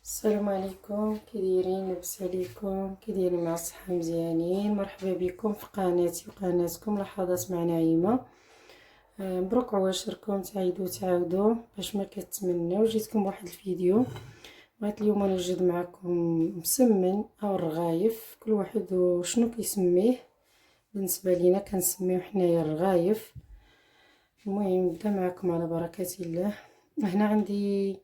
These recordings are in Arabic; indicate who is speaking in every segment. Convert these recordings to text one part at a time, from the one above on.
Speaker 1: السلام عليكم، كي دايرين؟ لاباس عليكم؟ كي دايرين مع الصحه؟ مزيانين؟ مرحبا بكم في قناتي وقناتكم لحظات مع نعيمه. مبروك عواشركم، تعاودوا باش ما كتمناو. جيتكم بواحد الفيديو، بغيت اليوم نوجد معكم مسمن او الرغايف، كل واحد وشنو كيسميه. بالنسبه لينا كنسميو حنايا الرغايف. المهم نبدا معكم على بركه الله. هنا عندي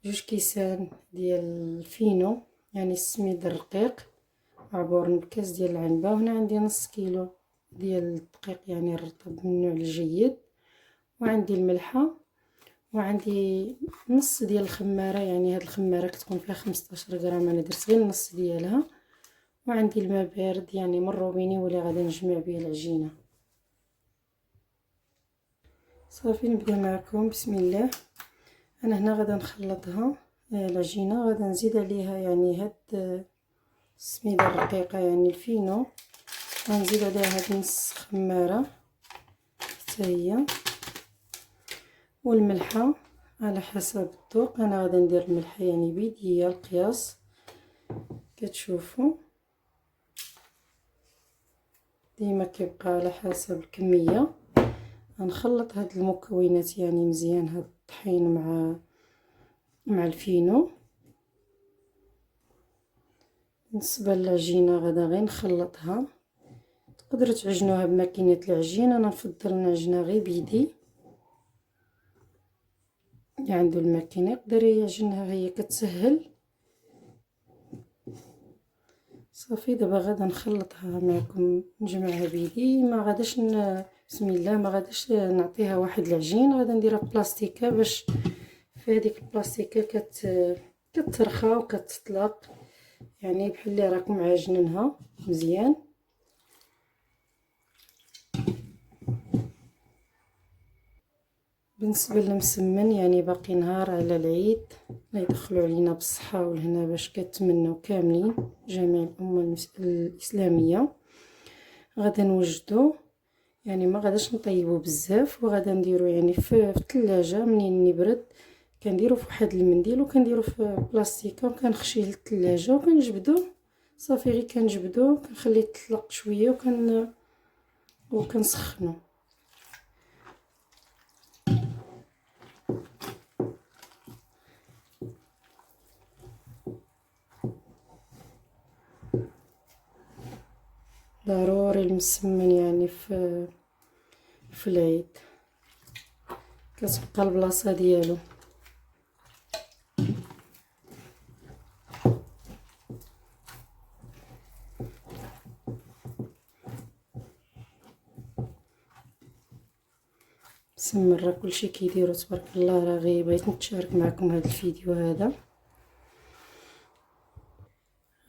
Speaker 1: 2 كيسان ديال الفينو، يعني السميد الرقيق، عبور بكاس ديال العنبه. وهنا عندي نص كيلو ديال الدقيق، يعني الرطب من النوع الجيد. وعندي الملحه، وعندي نص ديال الخماره، يعني هاد الخماره كتكون فيها 15 غرام، انا درت غير النص ديالها. وعندي الماء بارد، يعني من الروبيني، واللي غادي نجمع به العجينه. صافي نبدا معكم. بسم الله. انا هنا غادا نخلطها العجينه، غادا نزيد عليها يعني هاد السميده الرقيقه، يعني الفينو، غنزيد عليها هاد نص خماره حتى هي، والملحه على حسب الذوق. انا غادا ندير الملحه يعني بيديه القياس كتشوفوا، ديما كيبقى على حسب الكميه. غنخلط هاد المكونات يعني مزيان، هاد الطحين مع الفينو. بالنسبه للعجينه غادا غير نخلطها، تقدروا تعجنوها بماكينه العجين، انا نفضل نعجنها غير بيدي. اللي عنده الماكينه يقدر يعجنها، هي كتسهل. صافي دابا غادا نخلطها معكم، نجمعها بيدي. ما غاداش بسم الله، ما غاداش نعطيها واحد العجين، غادا نديرها بلاستيكه، باش في هذيك البلاستيكه كترخى وكتطلق، يعني بحال اللي راكم عاجنينها مزيان. بالنسبه للمسمن، يعني باقي نهار على العيد، الله يدخلوا علينا بالصحه والهنا، باش كنتمنوا كاملين جميع الامه الاسلاميه. غادا نوجدو، يعني ما غاداش نطيبو بزاف، وغادا نديرو يعني في الثلاجه. منين يبرد كنديرو في واحد المنديل، وكنديرو في بلاستيكه، وكنخشيه للثلاجه، وكنجبدو. صافي غير كنجبدو، كنخليه يطلق شويه، وكنسخنو. ضروري المسمن يعني في العيد كتبقى البلاصه ديالو. مسمن راه كلشي كيديرو تبارك الله. راه غير بغيت نتشارك معكم هذا الفيديو هذا.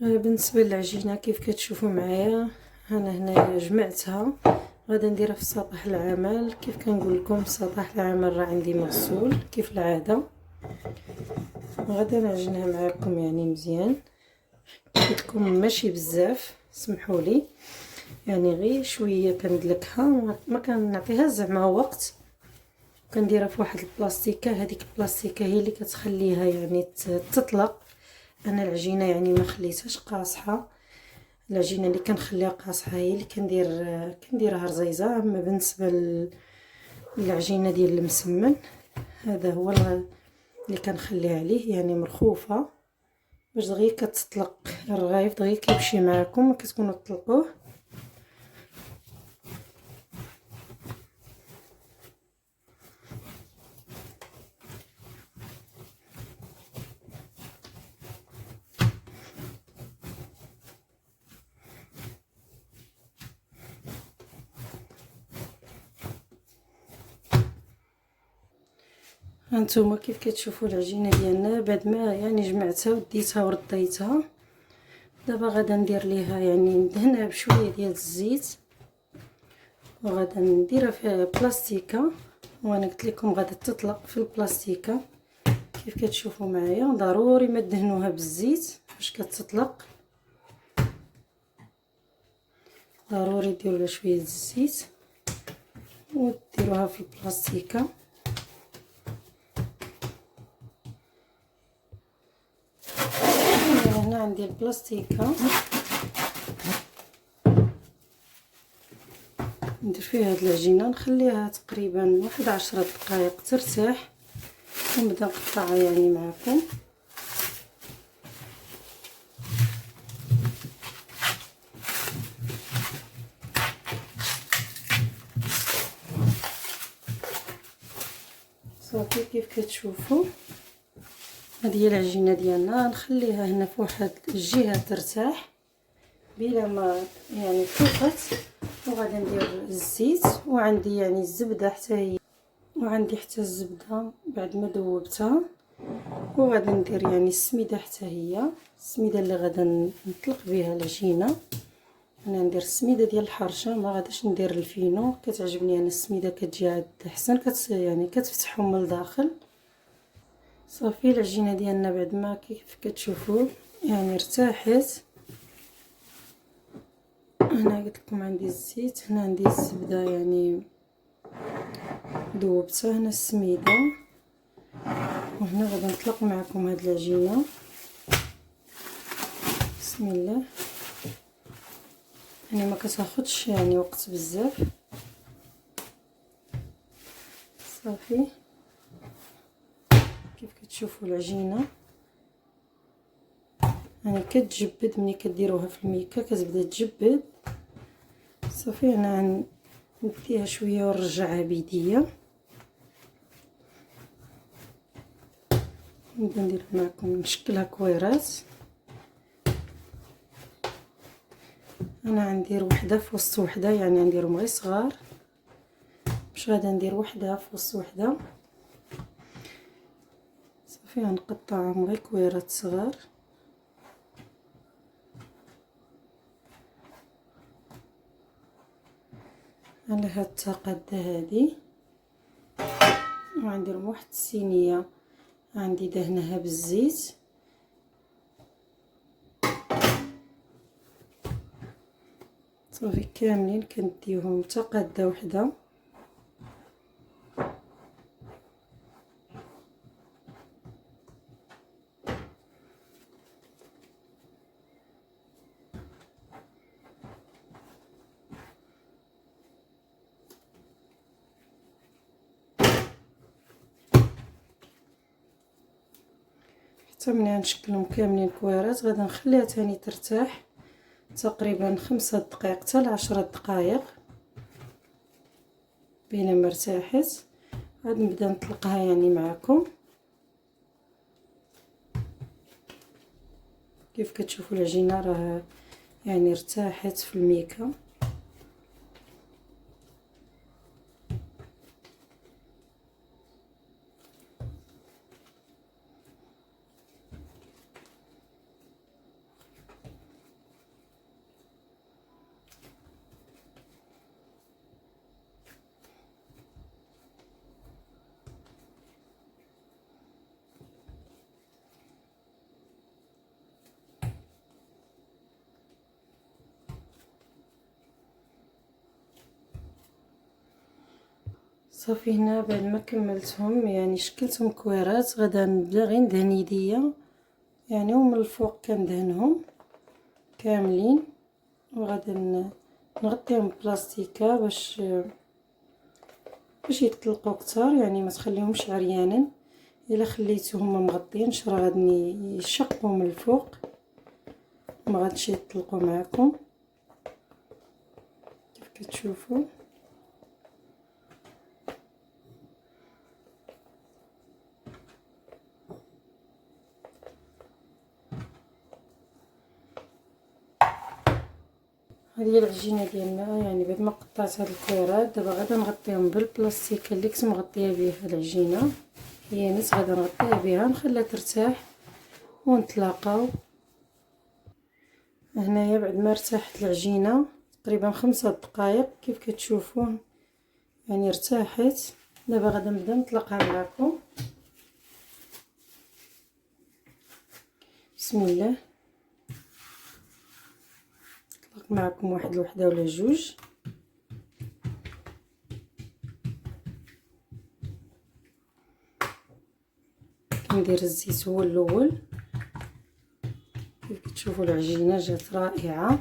Speaker 1: بالنسبه للعجينه كيف كتشوفوا معايا، انا هنا جمعتها، غادا نديرها في سطح العمل. كيف كنقول لكم، سطح العمل راه عندي مغسول كيف العاده. غادا نعجنها معكم يعني مزيان، تكون ماشي بزاف، سمحوا لي، يعني غير شويه كندلكها، ما كنعطيها زعما وقت. كنديرها في واحد البلاستيكه، هذيك البلاستيكه هي اللي كتخليها يعني تطلق. انا العجينه يعني ما خليتهاش قاصحه، العجينه اللي كنخليها قاصحه هي اللي كنديرها رزيزه. اما بالنسبه للعجينه ديال المسمن، هذا هو اللي كنخليها عليه، يعني مرخوفه، باش دغيا كتطلق الرغايف، دغيا كيمشي معكم، كتكونوا تطلقوه. هانتوما كيف كتشوفوا العجينه ديالنا، بعد ما يعني جمعتها وديتها ورديتها. دابا غادا ندير ليها يعني ندهنها بشويه ديال الزيت، وغادا نديرها في بلاستيكه. وانا قلت لكم غادا تطلق في البلاستيكه. كيف كتشوفوا معايا، ضروري ما تدهنوها بالزيت باش كتطلق، ضروري ديروا لها شويه الزيت وديروها في البلاستيكه. هنا عندي البلاستيكه ندير فيها هاد العجينه، نخليها تقريبا واحد 10 دقائق ترتاح ونبدا نقطعها يعني معكم. صافي كيف كتشوفوا هذه هي العجينه ديالنا. نخليها هنا في واحد الجهه ترتاح بلا ما يعني فوقت، وغادي ندير الزيت وعندي يعني الزبده حتى هي، وعندي حتى الزبده بعد ما ذوبتها، وغادي ندير يعني السميده حتى هي، السميده اللي غادا نطلق بها العجينه. انا ندير السميده ديال الحرشه، ما غاديش ندير الفينو، كتعجبني انا السميده كتجي عاد احسن، يعني كتفتحهم من الداخل. صافي العجينه ديالنا بعد ما كيف كتشوفوا يعني ارتاحت. هنا قلت لكم عندي الزيت، هنا عندي الزبده يعني ذوبتها، هنا السميده، وهنا غادي نطلق معكم هاد العجينه. بسم الله. يعني ما كتاخدش يعني وقت بزاف. صافي كيف كتشوفوا العجينه يعني كتجبد، ملي كديروها في الميكا كتبدا تجبد. صافي انا نديها شويه ونرجعها بيديا، نبدا ندير معكم نشكلها كويرات. انا غندير وحده في وسط وحده، يعني نديرهم غير صغار، مش غادا ندير وحده في وسط وحده. صافي غنقطعهم غير كويرات صغار. على هاد التقاده هادي، وغنديرهم واحد الصينيه عندي دهنها بالزيت. صافي كاملين كنديهم تقاده وحده. حتى ملي نشكلهم كاملين كويرات غادي نخليها تاني ترتاح تقريبا 5 دقائق حتى ل10 دقائق. بينا ما ارتاحت غادي نبدا نطلقها يعني معكم. كيف كتشوفوا العجينه راه يعني ارتاحت في الميكا. صافي هنا بعد ما كملتهم يعني شكلتهم كويرات، غادا نبدا غير ندهن يديا يعني، ومن الفوق كندهنهم كاملين، وغادا نغطيهم بلاستيكه باش يطلقوا كتر، يعني ما تخليهمش عريانين. الا خليتوهم مغطينش راه غادي يشقوا من الفوق، ما غاديش يطلقوا معكم كيف كتشوفوا. هذه العجينه ديالنا يعني بعد ما قطعت هاد الكويرات، دابا غادا نغطيهم بالبلاستيك اللي كنت مغطيه به العجينه، هي نيت غادا نغطيها بها نخليها ترتاح ونتلاقاو. هنايا بعد ما ارتاحت العجينه تقريبا 5 دقائق كيف كتشوفوا يعني ارتاحت. دابا غادا نبدا نطلقها معكم. بسم الله. نطلق معكم واحد الوحده ولا جوج. كندير الزيت هو الاول كيف كتشوفوا العجينه جات رائعه.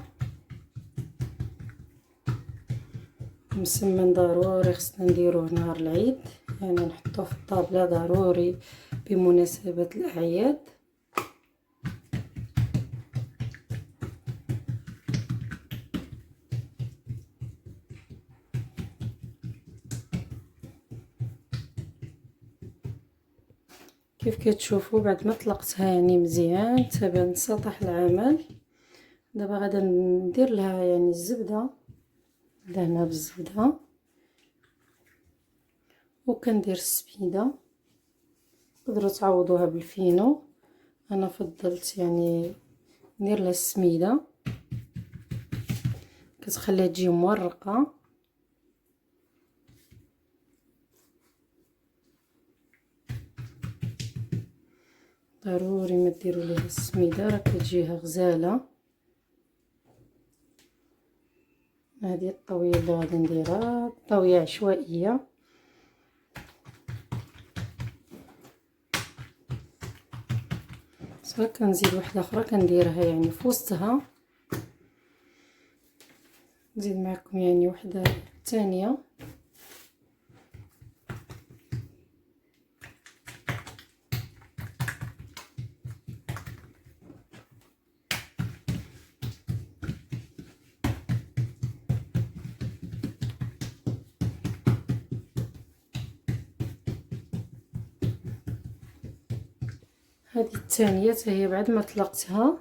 Speaker 1: مسمن ضروري خصنا نديروه نهار العيد، يعني نحطوه في الطابله ضروري بمناسبه الاعياد. كيف كتشوفوا بعد ما طلقتها يعني مزيان تبان سطح العمل. دابا غادا ندير لها يعني الزبده، دهنها بالزبده وكندير السبيده. تقدروا تعوضوها بالفينو، انا فضلت يعني ندير لها السميده كتخليها تجي مورقه. ضروري ما ديروا ليها السميده راه كتجيها غزاله. هذه الطويه اللي غادي نديرها طويه عشوائيه. صافي كنزيد واحده اخرى كنديرها يعني في وسطها. نزيد معكم يعني واحده ثانيه. هذه الثانيه حتى هي بعد ما طلقتها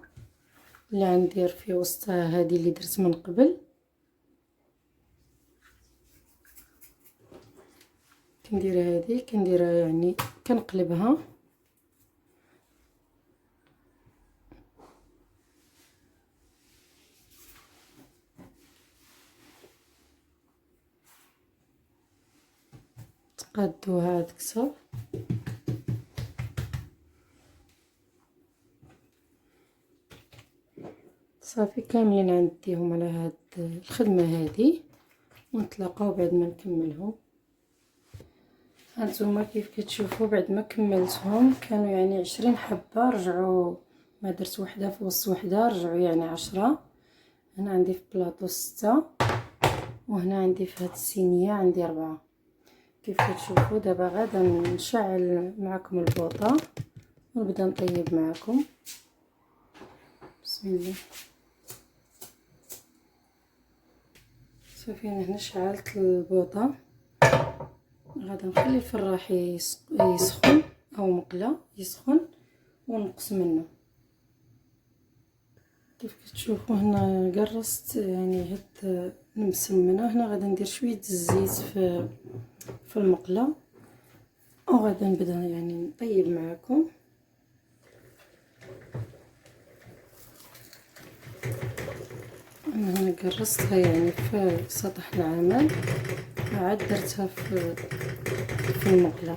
Speaker 1: اللي غندير في وسطها هذه اللي درت من قبل. كنديرها يعني كنقلبها. تقادوها اكثر. صافي كاملين غنديهم على هاد الخدمه هذه ونتلاقاو بعد ما نكملهم. هانتوما كيف كتشوفوا بعد ما كملتهم كانوا يعني 20 حبه، رجعوا ما درت وحده في وسط وحده، رجعوا يعني 10. هنا عندي في بلاطو 6 وهنا عندي في هاد الصينيه عندي 4. كيف كتشوفوا دابا غادا نشعل معكم البوطه ونبدا نطيب معكم. بسم الله. صافي هنا شعلت البوطه، غادا نخلي الفراح يسخن او مقله يسخن ونقص منه. كيف كتشوفوا هنا قرصت يعني هاد المسمنه. هنا غادا ندير شويه الزيت في المقله وغادا نبدا يعني نطيب معكم. انا هنا قرصتها يعني في سطح العمل، عاد درتها في المقله.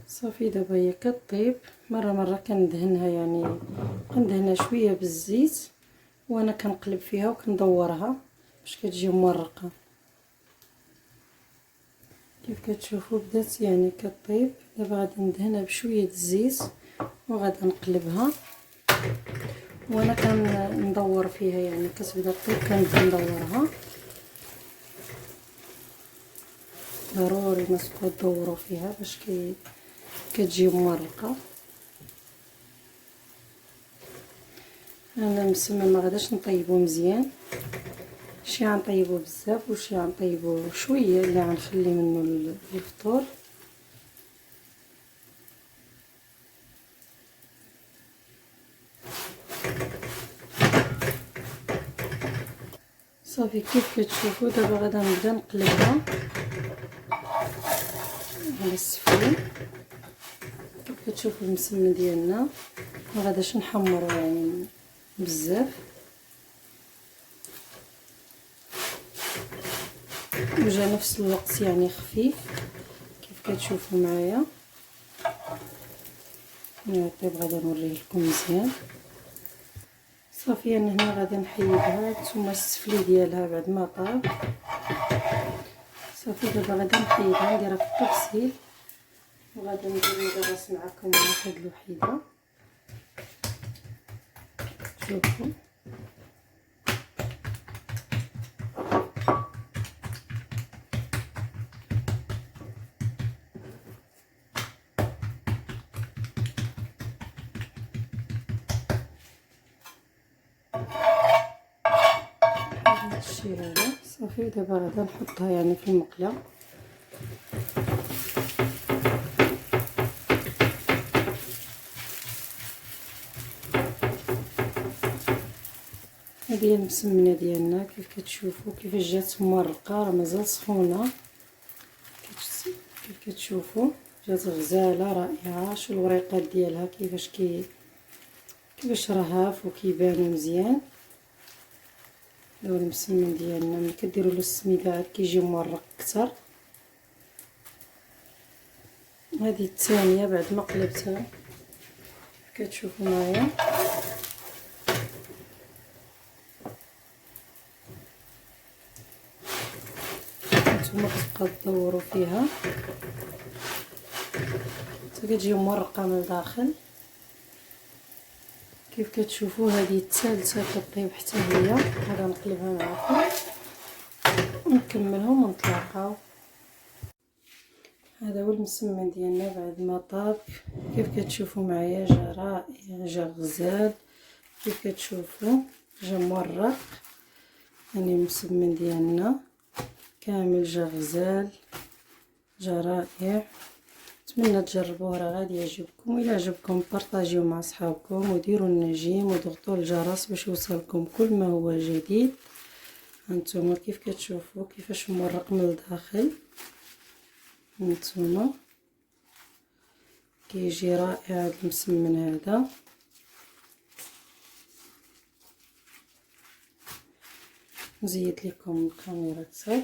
Speaker 1: صافي دابا هي كطيب. مره كندهنها يعني كندهنها شويه بالزيت وانا كنقلب فيها وكندورها باش كتجي مورقه. كيف كتشوفوا بدات يعني كطيب. دابا غادي ندهنها بشويه الزيت وغادا نقلبها وانا كندور فيها يعني كتبدا طيب كنبدا ندورها. ضروري ما تدوروا فيها باش كتجي مورقه. انا المسمن ما غاداش نطيبو مزيان، شي غنطيبو بزاف وشي غنطيبو شويه اللي غنخلي منه الفطور. صافي كيف كتشوفوا دابا غادا نبدا نقلبها على السفلي. كيف كتشوفوا المسمن ديالنا ما غاداش نحمرو يعني بزاف، وجا نفس الوقت يعني خفيف كيف كتشوفوا معايا. طيب غادا نوريه لكم مزيان. صافي انا هنا غادا نحيدها. نتوما السفلي ديالها بعد ما طاب. صافي دابا غادا نحيدها نديرها في الطبسيل وغادا ندير دابا معكم واحد الوحيده. شوفوا هذا الشيء هذا صافي. دابا غادا نحطها يعني في المقله. هذه هي المسمنه ديالنا كيف كتشوفوا كيفاش جات مورقه، راه مازال سخونه. كيف كتشوفوا جات غزاله رائعه. شو الوريقات ديالها كيفاش رهاف وكيبانوا مزيان. هذا هو المسمن ديالنا. ملي كديروا له السميده عاد كيجي مورق اكثر. هذه الثانيه بعد ما قلبتها كتشوفوا معايا. نتوما كتبقاو تدوروا فيها حتى كتجي مورقه من الداخل. كيف كتشوفوا هذه الثالثه كطيب حتى هي. غادا نقلبها معكم ونكملهم ونتلاقاو. هذا هو المسمن ديالنا بعد ما طاب. كيف كتشوفوا معايا جا رائع، جا غزال. كيف كتشوفوا جا مورق. يعني المسمن ديالنا كامل جا غزال، جا رائع. نتمنى تجربوه، راه غادي يعجبكم. الى عجبكم بارطاجيوه مع صحابكم وديروا النجيم وضغطوا الجرس باش يوصلكم كل ما هو جديد. هانتوما كيف كتشوفوا كيفاش مورق من الداخل. هانتوما كيجي رائع هذا المسمن هذا. نزيد لكم الكاميرا اكثر.